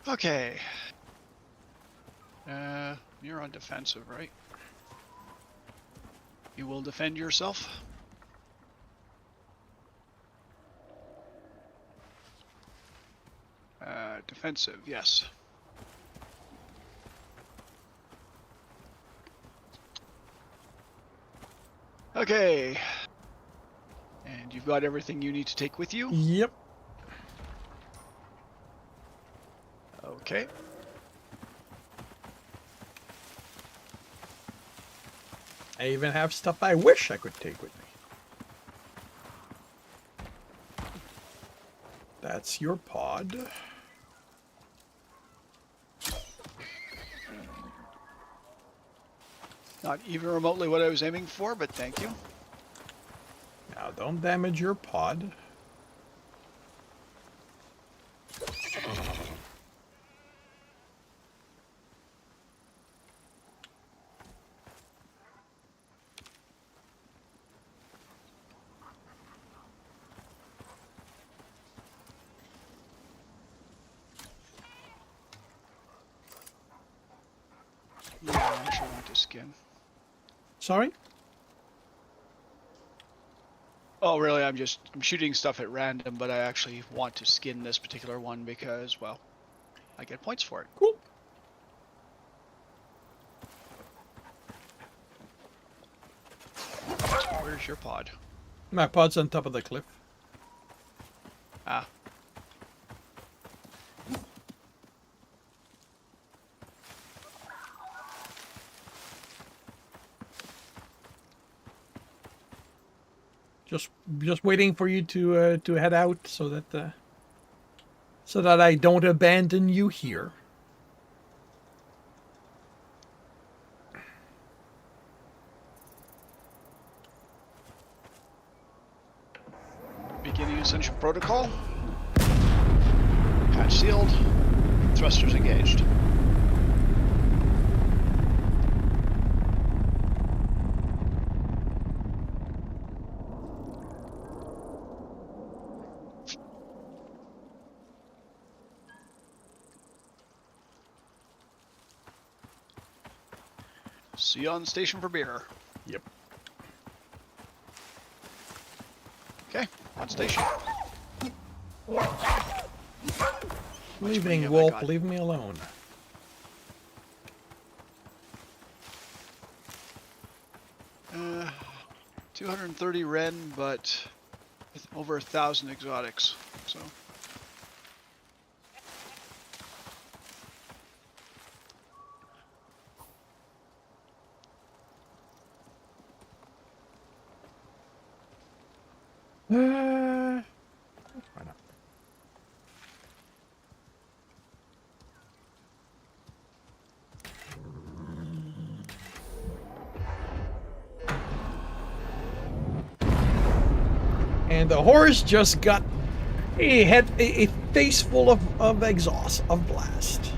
Okay. You're on defensive, right? You will defend yourself? Defensive, yes. Okay. And you've got everything you need to take with you? Yep. Okay. I even have stuff I wish I could take with me. That's your pod. Not even remotely what I was aiming for, but thank you. Now don't damage your pod. Yeah, I actually want to skin. Sorry? Oh, really? I'm shooting stuff at random, but I actually want to skin this particular one because, well, I get points for it. Cool. Where's your pod? My pod's on top of the cliff. Ah. Just waiting for you to head out so that so that I don't abandon you here. Beginning Ascension Protocol. Hatch sealed. Thrusters engaged. See you on the station for beer. Yep. Okay, on station. Leaving, have I Wolf. got? Leave me alone. Uh, 230 Ren, but with over 1,000 exotics. So. Why not? And the horse just got a face full of exhaust, of blast.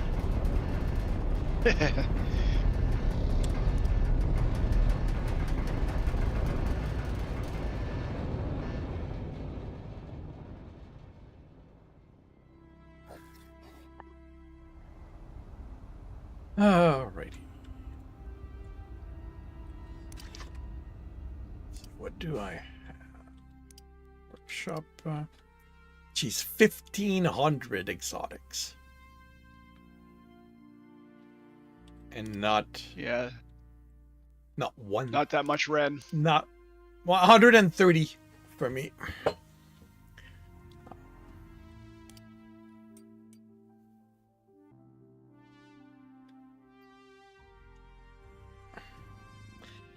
Alrighty. What do I have? Workshop. Geez, 1,500 exotics. And not Yeah, one. not that much Ren. Not 130 for me.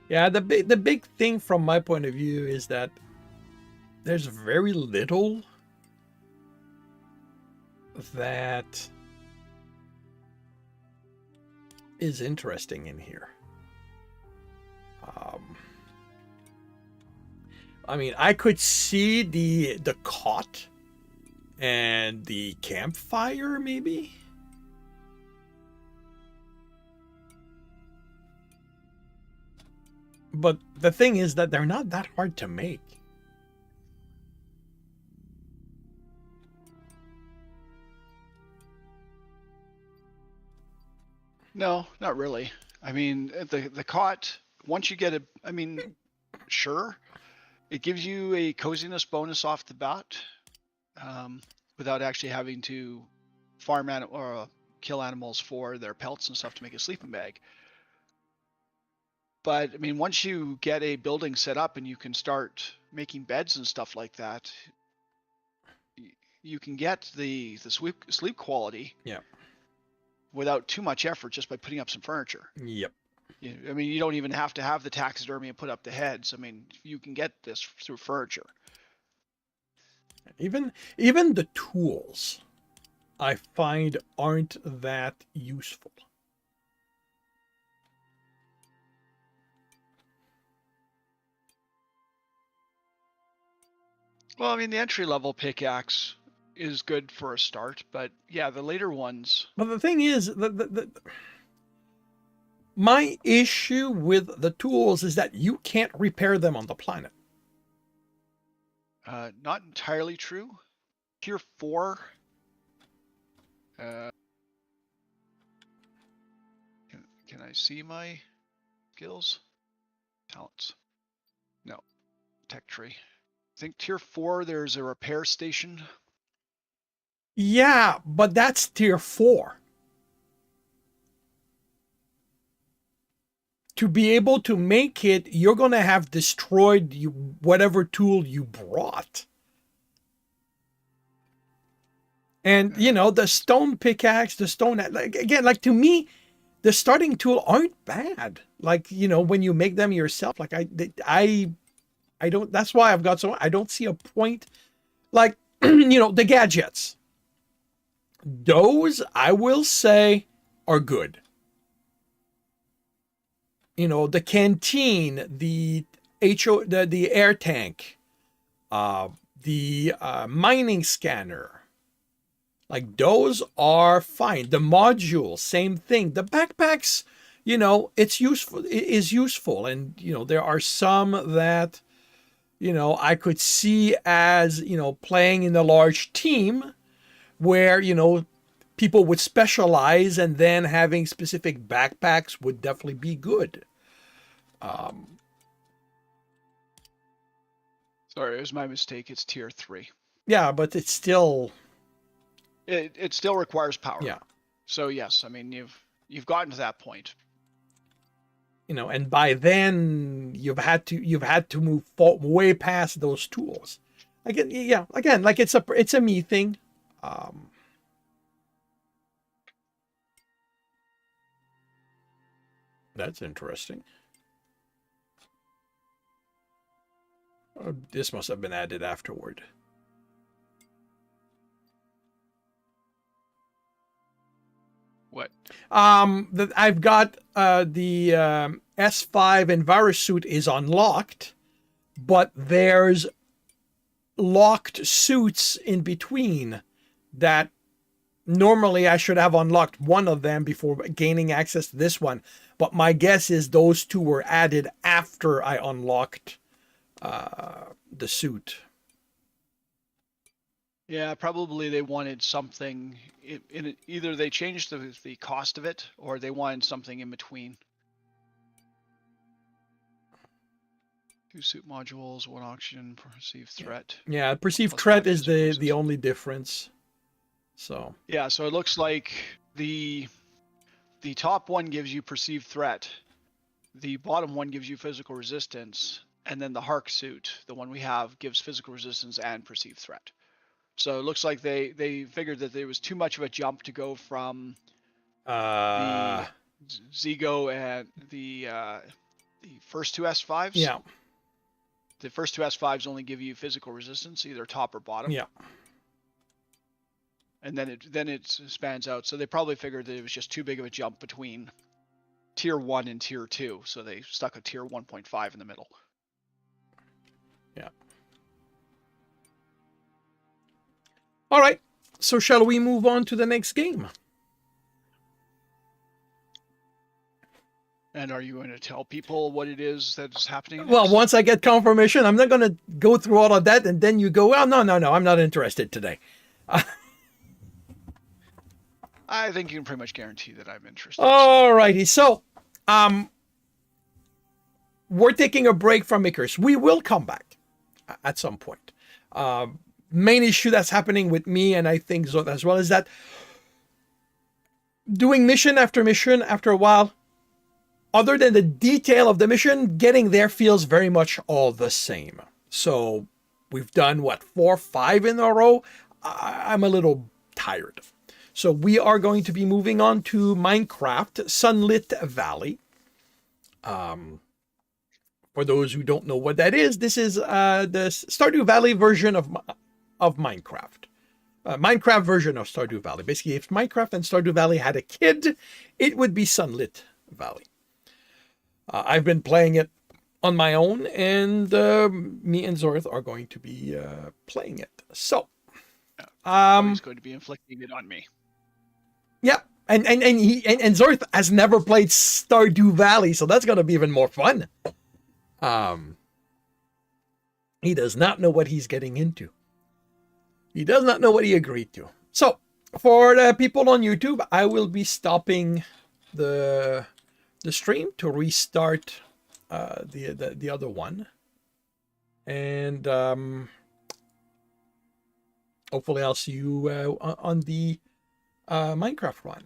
Yeah, the big thing from my point of view is that there's very little that is interesting in here. I mean, I could see the cot and the campfire, maybe. But the thing is that they're not that hard to make. No, not really. I mean, the cot, once you get I mean, sure, it gives you a coziness bonus off the bat, without actually having to farm or kill animals for their pelts and stuff to make a sleeping bag. But I mean, once you get a building set up and you can start making beds and stuff like that, you can get the sleep quality. Yeah. Without too much effort, just by putting up some furniture. Yep. I mean, you don't even have to have the taxidermy and put up the heads. I mean, you can get this through furniture. Even the tools, I find, aren't that useful. Well, I mean, the entry-level pickaxe is good for a start, but yeah, the later ones. But the thing is, my issue with the tools is that you can't repair them on the planet. Not entirely true. Tier 4. Can I see my skills? Talents. No. Tech tree. I think tier 4, there's a repair station. Yeah, but that's tier 4. To be able to make it, you're going to have destroyed whatever tool you brought. And, you know, the stone pickaxe, the stone, again, like, to me, the starting tool aren't bad. Like, you know, when you make them yourself, like, I don't, that's why I've got I don't see a point. Like, you know, the gadgets. Those, I will say, are good. You know, the canteen, the the air tank, uh, the mining scanner, like those are fine. The module, same thing. The backpacks, you know, it's useful. It is useful, and you know, there are some that, you know, I could see as, you know, playing in a large team where, you know, people would specialize, and then having specific backpacks would definitely be good. Sorry, it was my mistake. It's tier 3. Yeah, but it's still, It still requires power. yeah, So yes, I mean you've gotten to that point. you know, and by then you've had to move way past those tools. Again, yeah, again, like it's a me thing. Um, that's interesting. This must have been added afterward. What? That I've got the S5 Envirosuit is unlocked, but there's locked suits in between that normally I should have unlocked one of them before gaining access to this one. But my guess is those two were added after I unlocked the suit. Yeah, probably they wanted something in it. Either they changed the cost of it, or they wanted something in between. 2 suit modules, 1 oxygen, perceived threat. Yeah, perceived Plus threat 5 is physical the only resistance. difference. So Yeah, so it looks like the top one gives you perceived threat, the bottom one gives you physical resistance, and then the Hark suit, the one we have, gives physical resistance and perceived threat. So it looks like they figured that there was too much of a jump to go from the Zigo and the first 2 S5s. yeah, The first 2 S5s only give you physical resistance, either top or bottom. yeah. And then it spans out. So they probably figured that it was just too big of a jump between tier 1 and tier 2. So they stuck a tier 1.5 in the middle. Yeah. All right. So shall we move on to the next game? And are you going to tell people what it is that's happening? Well, next? once I get confirmation, I'm not going to go through all of that, and then you go, well, no, I'm not interested today. I think you can pretty much guarantee that I'm interested. All righty. So, we're taking a break from Icarus. We will come back at some point. Main issue that's happening with me, and I think Zot as well, is that doing mission after mission, after a while, other than the detail of the mission, getting there feels very much all the same. So we've done, what, 4, 5 in a row? I'm a little tired. So we are going to be moving on to Minecraft Sunlit Valley. For those who don't know what that is, this is the Stardew Valley version of Minecraft. Minecraft version of Stardew Valley. Basically, if Minecraft and Stardew Valley had a kid, it would be Sunlit Valley. I've been playing it on my own, and me and Zorth are going to be playing it. So, he's going to be inflicting it on me. Yeah, and Zorth has never played Stardew Valley, so that's going to be even more fun. He does not know what he's getting into. He does not know what he agreed to. So, for the people on YouTube, I will be stopping the stream to restart the other one, and hopefully I'll see you on the Minecraft one.